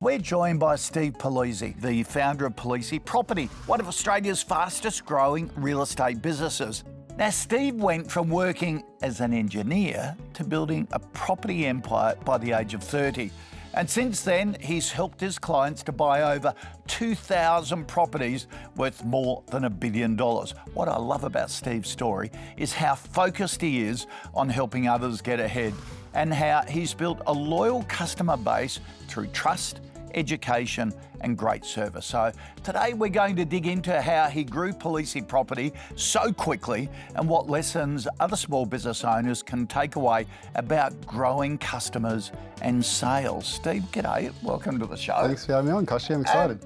We're joined by Steve Palise, the founder of Palise Property, one of Australia's fastest growing real estate businesses. Now, Steve went from working as an engineer to building a property empire by the age of 30. And since then, he's helped his clients to buy over 2,000 properties worth more than $1 billion. What I love about Steve's story is how focused he is on helping others get ahead and how he's built a loyal customer base through trust, education and great service. So today we're going to dig into how he grew Palise Property so quickly and what lessons other small business owners can take away about growing customers and sales. Steve, g'day, welcome to the show. Thanks for having me on, Kochie, I'm excited.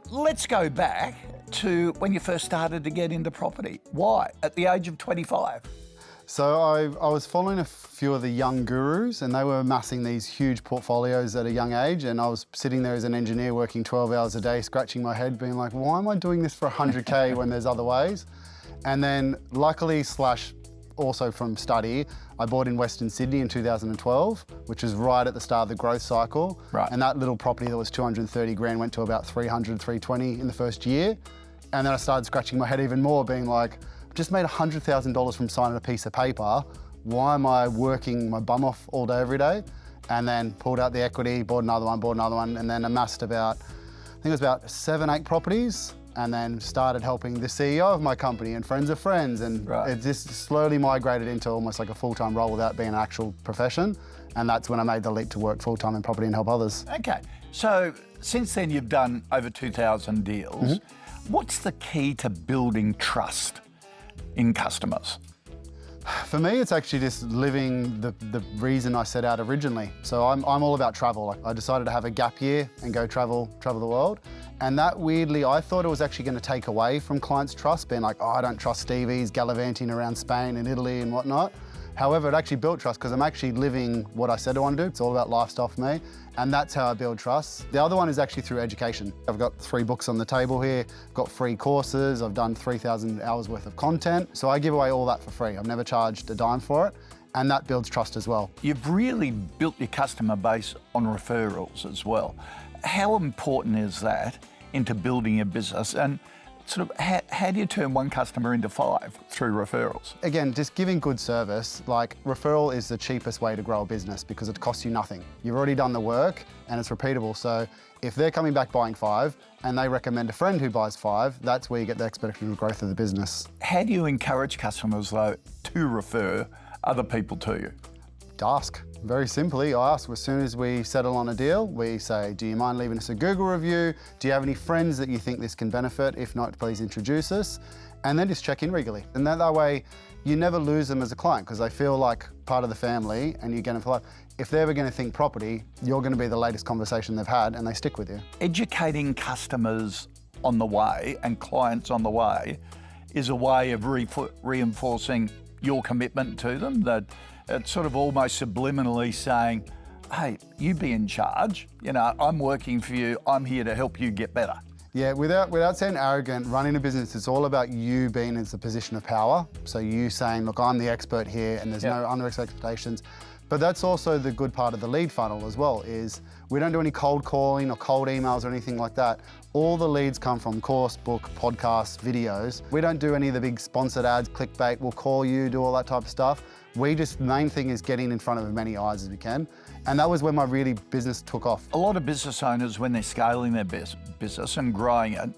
Let's go back to when you first started to get into property. Why, at the age of 25? So I was following a few of the young gurus and they were amassing these huge portfolios at a young age, and I was sitting there as an engineer working 12 hours a day, scratching my head, being like, why am I doing this for 100K when there's other ways? And then luckily / also from study, I bought in Western Sydney in 2012, which was right at the start of the growth cycle. Right. And that little property that was 230 grand went to about 300, 320 in the first year. And then I started scratching my head even more, being like, just made $100,000 from signing a piece of paper. Why am I working my bum off all day, every day? And then pulled out the equity, bought another one, and then amassed about, I think it was about 7, 8 properties, and then started helping the CEO of my company and friends of friends. And It just slowly migrated into almost like a full-time role without being an actual profession. And that's when I made the leap to work full-time in property and help others. Okay, so since then you've done over 2,000 deals. Mm-hmm. What's the key to building trust in customers? For me, it's actually just living the reason I set out originally. So I'm all about travel. I decided to have a gap year and go travel the world. And that weirdly, I thought it was actually going to take away from clients' trust, being like, oh, I don't trust Steve, he's gallivanting around Spain and Italy and whatnot. However, it actually built trust because I'm actually living what I said I want to do. It's all about lifestyle for me. And that's how I build trust. The other one is actually through education. I've got 3 books on the table here, I've got free courses, I've done 3,000 hours worth of content. So I give away all that for free. I've never charged a dime for it. And that builds trust as well. You've really built your customer base on referrals as well. How important is that into building a business? And sort of how do you turn one customer into 5 through referrals? Again, just giving good service. Like, referral is the cheapest way to grow a business because it costs you nothing. You've already done the work and it's repeatable. So if they're coming back buying 5 and they recommend a friend who buys 5, that's where you get the exponential growth of the business. How do you encourage customers though to refer other people to you? Ask. Very simply, I ask as soon as we settle on a deal, we say, do you mind leaving us a Google review? Do you have any friends that you think this can benefit? If not, please introduce us. And then just check in regularly. And that way, you never lose them as a client because they feel like part of the family and you get them for life. If they're ever going to think property, you're going to be the latest conversation they've had and they stick with you. Educating Customers on the way and clients on the way is a way of reinforcing your commitment to them, that it's sort of almost subliminally saying, hey, you be in charge. You know, I'm working for you. I'm here to help you get better. Yeah, without sounding arrogant, running a business, it's all about you being in the position of power. So you saying, look, I'm the expert here and there's no unrealistic expectations. But that's also the good part of the lead funnel as well, is we don't do any cold calling or cold emails or anything like that. All the leads come from course, book, podcasts, videos. We don't do any of the big sponsored ads, clickbait, we'll call you, do all that type of stuff. The main thing is getting in front of as many eyes as we can. And that was when my business took off. A lot of business owners, when they're scaling their business and growing it,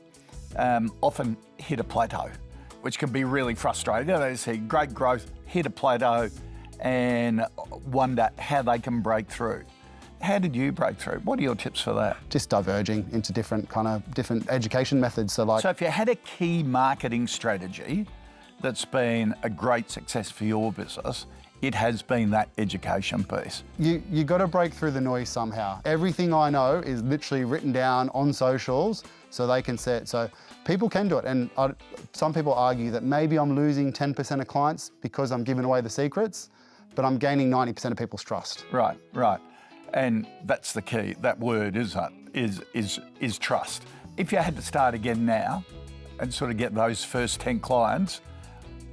often hit a plateau, which can be really frustrating. They see great growth, hit a plateau, and wonder how they can break through. How did you break through? What are your tips for that? Just diverging into different education methods. So if you had a key marketing strategy that's been a great success for your business, it has been that education piece. You got to break through the noise somehow. Everything I know is literally written down on socials so they can see it. So people can do it. And some people argue that maybe I'm losing 10% of clients because I'm giving away the secrets, but I'm gaining 90% of people's trust. Right. And that's the key. That word is trust. If you had to start again now and sort of get those first 10 clients,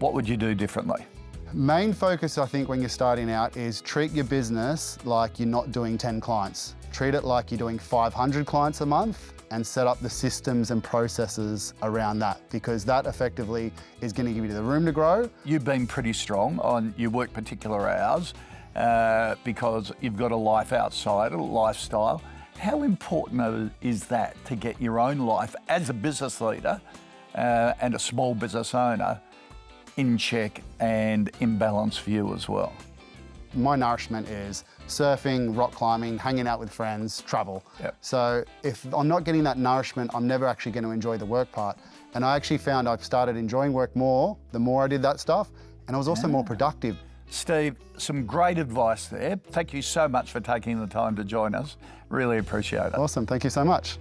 what would you do differently? Main focus, I think, when you're starting out is treat your business like you're not doing 10 clients. treat it like you're doing 500 clients a month and set up the systems and processes around that, because that effectively is going to give you the room to grow. You've been pretty strong on you work particular hours because you've got a life outside, a lifestyle. How important is that to get your own life as a business leader and a small business owner in check and in balance for you as well? My nourishment is surfing, rock climbing, hanging out with friends, travel. Yep. So if I'm not getting that nourishment, I'm never actually going to enjoy the work part. And I actually found I've started enjoying work more the more I did that stuff, and I was also more productive. Steve, some great advice there. Thank you so much for taking the time to join us. Really appreciate it. Awesome, thank you so much.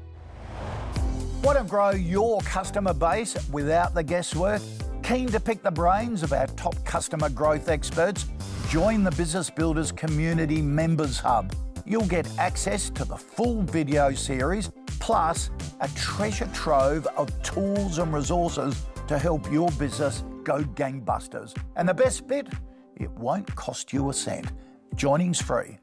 Want to grow your customer base without the guesswork? Keen to pick the brains of our top customer growth experts? Join the Business Builders Community Members Hub. You'll get access to the full video series, plus a treasure trove of tools and resources to help your business go gangbusters. And the best bit? It won't cost you a cent. Joining's free.